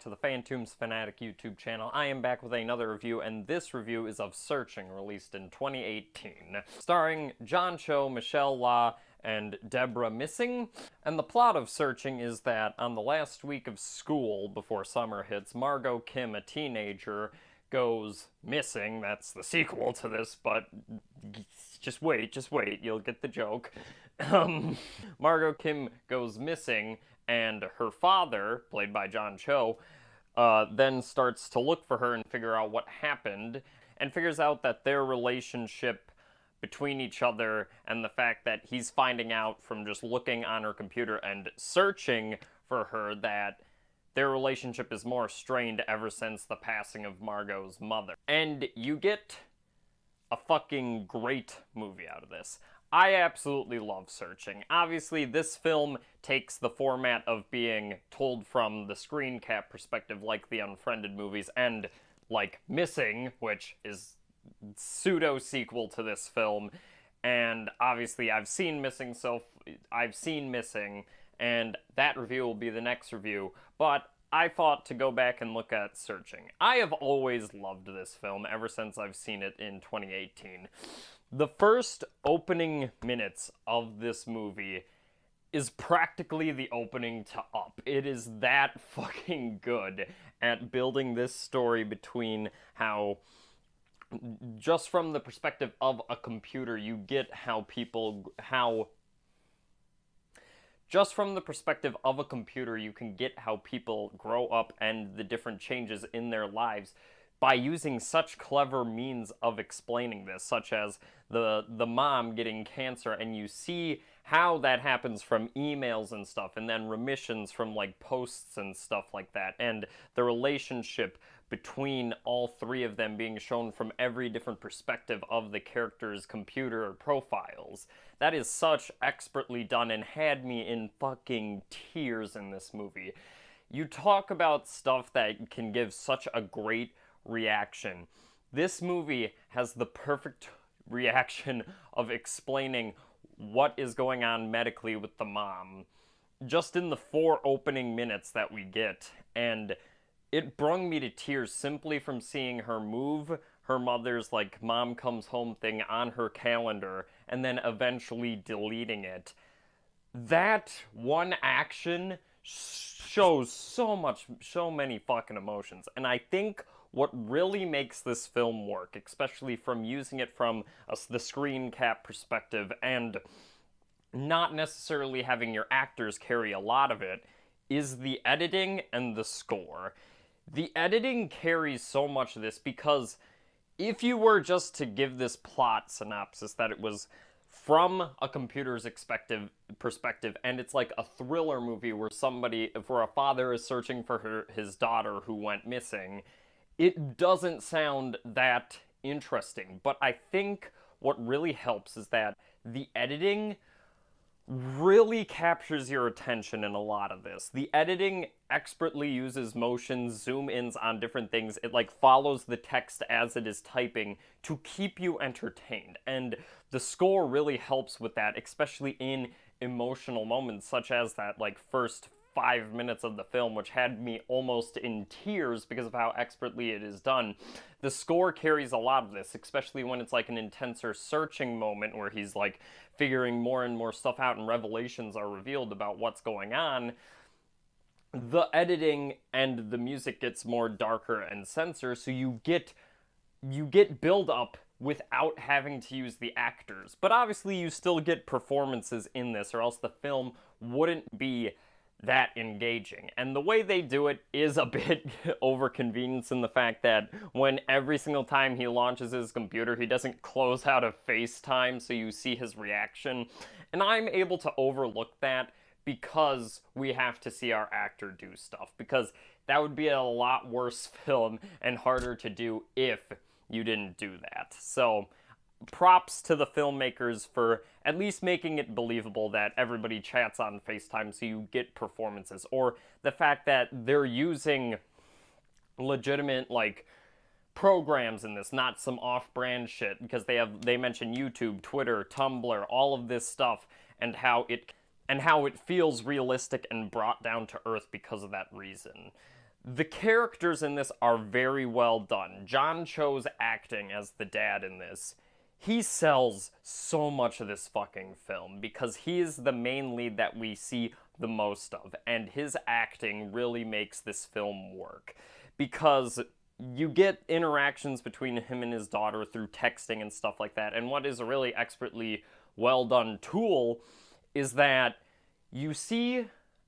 to the Phantoms Fanatic YouTube channel. I am back with another review, and this review is of Searching, released in 2018. Starring John Cho, Michelle La, and Deborah Missing. And the plot of Searching is that on the last week of school, before summer hits, Margot Kim, a teenager, goes missing. That's the sequel to this, but just wait, you'll get the joke. Margot Kim goes missing, and her father, played by John Cho, then starts to look for her and figure out what happened, and figures out that their relationship between each other and the fact that he's finding out from just looking on her computer and searching for her that their relationship is more strained ever since the passing of Margot's mother. And you get a fucking great movie out of this. I absolutely love Searching. Obviously, this film takes the format of being told from the screen cap perspective like the Unfriended movies, and like Missing, which is pseudo-sequel to this film. And obviously I've seen Missing, and that review will be the next review, but I thought to go back and look at Searching. I have always loved this film ever since I've seen it in 2018. The first opening minutes of this movie is practically the opening to Up. It is that fucking good at building this story between how, just from the perspective of a computer, you get just from the perspective of a computer, you can get how people grow up and the different changes in their lives by using such clever means of explaining this, such as the mom getting cancer, and you see how that happens from emails and stuff, and then remissions from like posts and stuff like that, and the relationship between all three of them being shown from every different perspective of the characters' computer profiles. That is such expertly done and had me in fucking tears in this movie. You talk about stuff that can give such a great reaction. This movie has the perfect reaction of explaining what is going on medically with the mom just in the 4 opening minutes that we get, and it brung me to tears simply from seeing her move her mother's like mom comes home thing on her calendar and then eventually deleting it. That one action shows so many fucking emotions, and I think what really makes this film work, especially from using it from the screen cap perspective and not necessarily having your actors carry a lot of it, is the editing and the score. The editing carries so much of this because if you were just to give this plot synopsis that it was from a computer's perspective, and it's like a thriller movie where a father is searching for his daughter who went missing, it doesn't sound that interesting. But I think what really helps is that the editing really captures your attention in a lot of this. The editing expertly uses motions, zoom-ins on different things. It like follows the text as it is typing to keep you entertained. And the score really helps with that, especially in emotional moments such as that like first 5 minutes of the film, which had me almost in tears because of how expertly it is done. The score carries a lot of this, especially when it's like an intenser searching moment where he's like figuring more and more stuff out and revelations are revealed about what's going on. The editing and the music gets more darker and censor, so you get build up without having to use the actors. But obviously you still get performances in this, or else the film wouldn't be that engaging. And the way they do it is a bit over convenience in the fact that when every single time he launches his computer, he doesn't close out of FaceTime so you see his reaction. And I'm able to overlook that because we have to see our actor do stuff, because that would be a lot worse film and harder to do if you didn't do that. So props to the filmmakers for at least making it believable that everybody chats on FaceTime so you get performances, or the fact that they're using legitimate like programs in this, not some off-brand shit, because they mention YouTube, Twitter, Tumblr, all of this stuff, and how it feels realistic and brought down to earth because of that reason. The characters in this are very well done. John Cho's acting as the dad in this, he sells so much of this fucking film because he is the main lead that we see the most of, and his acting really makes this film work because you get interactions between him and his daughter through texting and stuff like that, and what is a really expertly well done tool is that you see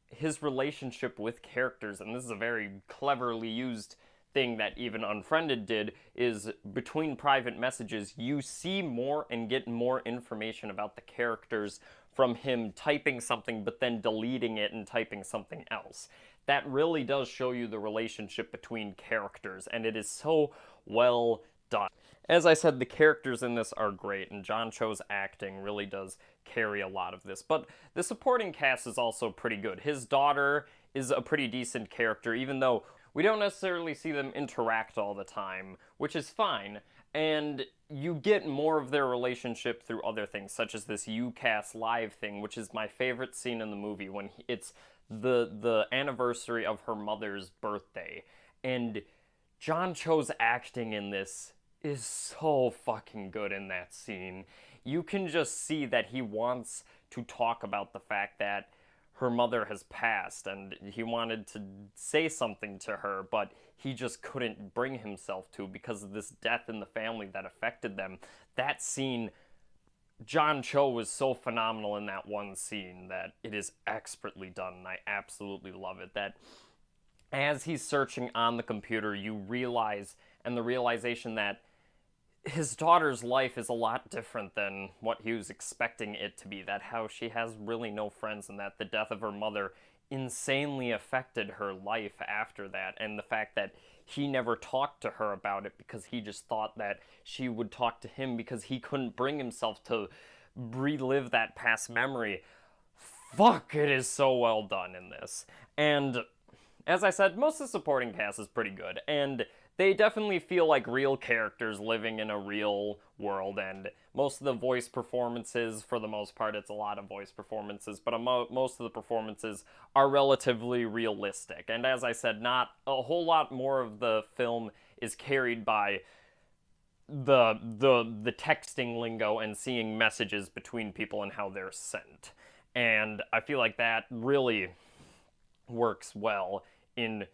his relationship with characters, and this is a very cleverly used thing that even Unfriended did, is between private messages, you see more and get more information about the characters from him typing something but then deleting it and typing something else. That really does show you the relationship between characters, and it is so well done. As I said, the characters in this are great, and John Cho's acting really does carry a lot of this. But the supporting cast is also pretty good. His daughter is a pretty decent character, even though we don't necessarily see them interact all the time, which is fine. And you get more of their relationship through other things, such as this UCAS live thing, which is my favorite scene in the movie when it's the anniversary of her mother's birthday. And John Cho's acting in this is so fucking good in that scene. You can just see that he wants to talk about the fact that her mother has passed and he wanted to say something to her, but he just couldn't bring himself to because of this death in the family that affected them. That scene, John Cho was so phenomenal in that one scene that it is expertly done, and I absolutely love it. That as he's searching on the computer, you realize, and the realization that his daughter's life is a lot different than what he was expecting it to be, that how she has really no friends, and that the death of her mother insanely affected her life after that, and the fact that he never talked to her about it because he just thought that she would talk to him because he couldn't bring himself to relive that past memory. Fuck, it is so well done in this. And as I said, most of the supporting cast is pretty good, and they definitely feel like real characters living in a real world, and most of the voice performances, for the most part, it's a lot of voice performances, but most of the performances are relatively realistic. And as I said, not a whole lot more of the film is carried by the texting lingo and seeing messages between people and how they're sent. And I feel like that really works well in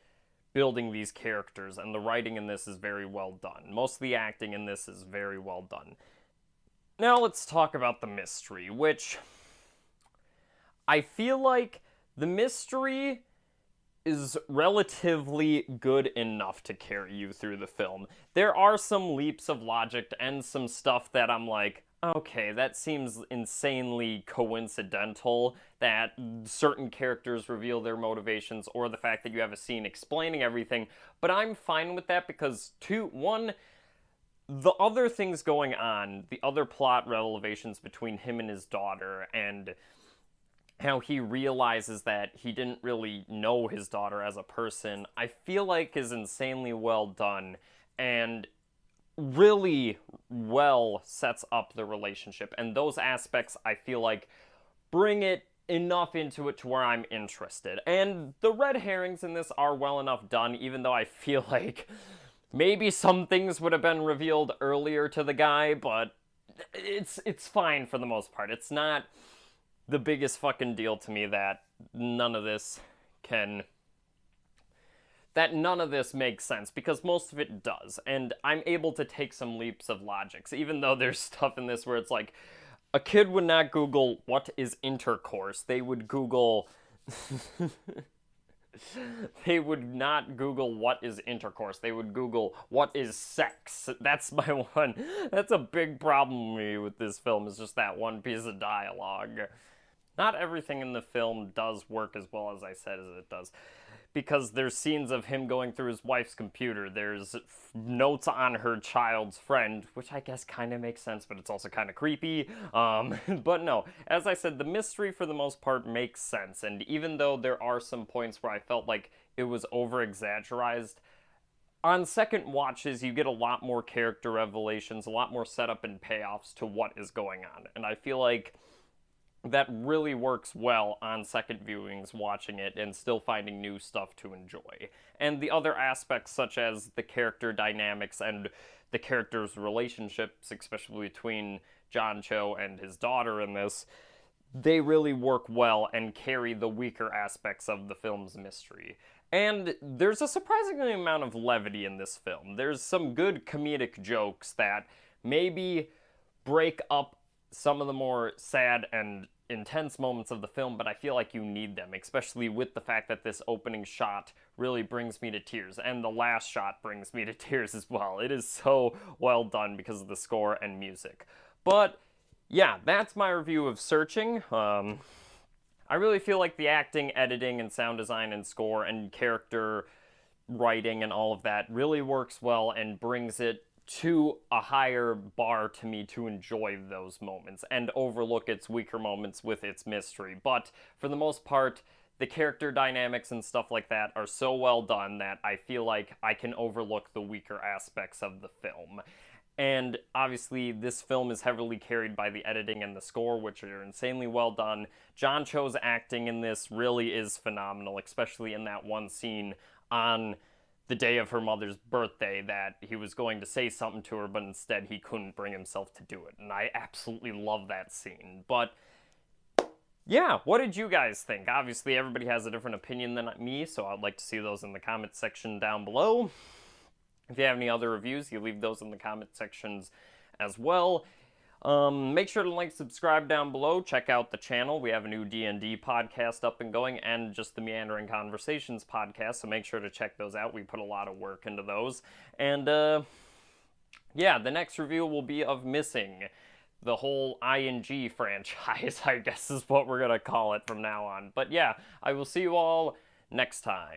building these characters, and the writing in this is very well done. Most of the acting in this is very well done. Now let's talk about the mystery, which I feel like the mystery is relatively good enough to carry you through the film. There are some leaps of logic and some stuff that I'm like, okay, that seems insanely coincidental, that certain characters reveal their motivations, or the fact that you have a scene explaining everything, but I'm fine with that because, one, the other things going on, the other plot revelations between him and his daughter, and how he realizes that he didn't really know his daughter as a person, I feel like is insanely well done, and really well sets up the relationship, and those aspects I feel like bring it enough into it to where I'm interested. And the red herrings in this are well enough done, even though I feel like maybe some things would have been revealed earlier to the guy, but it's fine for the most part. It's not the biggest fucking deal to me that none of this makes sense, because most of it does, and I'm able to take some leaps of logics, even though there's stuff in this where it's like, a kid would not Google what is intercourse, they would Google they would not Google what is intercourse, they would Google what is sex. That's my one, that's a big problem with me with this film, is just that one piece of dialogue. Not everything in the film does work as well as I said as it does, because there's scenes of him going through his wife's computer, there's notes on her child's friend, which I guess kind of makes sense, but it's also kind of creepy. But no, as I said, the mystery for the most part makes sense, and even though there are some points where I felt like it was over-exaggerated, on second watches you get a lot more character revelations, a lot more setup and payoffs to what is going on, and I feel like that really works well on second viewings watching it and still finding new stuff to enjoy. And the other aspects, such as the character dynamics and the characters' relationships, especially between John Cho and his daughter in this, they really work well and carry the weaker aspects of the film's mystery. And there's a surprising amount of levity in this film. There's some good comedic jokes that maybe break up some of the more sad and intense moments of the film, but I feel like you need them, especially with the fact that this opening shot really brings me to tears, and the last shot brings me to tears as well. It is so well done because of the score and music. But yeah, that's my review of Searching. I really feel like the acting, editing, and sound design and score and character writing and all of that really works well and brings it to a higher bar to me to enjoy those moments and overlook its weaker moments with its mystery. But for the most part, the character dynamics and stuff like that are so well done that I feel like I can overlook the weaker aspects of the film. And obviously, this film is heavily carried by the editing and the score, which are insanely well done. John Cho's acting in this really is phenomenal, especially in that one scene on the day of her mother's birthday that he was going to say something to her, but instead he couldn't bring himself to do it. And I absolutely love that scene. But yeah, what did you guys think? Obviously, everybody has a different opinion than me, so I'd like to see those in the comment section down below. If you have any other reviews, you leave those in the comment sections as well. Make sure to like, subscribe down below. Check out the channel. We have a new D&D podcast up and going, and just the Meandering Conversations podcast, so make sure to check those out. We put a lot of work into those. And yeah, the next review will be of Missing, the whole ING franchise, I guess is what we're gonna call it from now on. But yeah, I will see you all next time.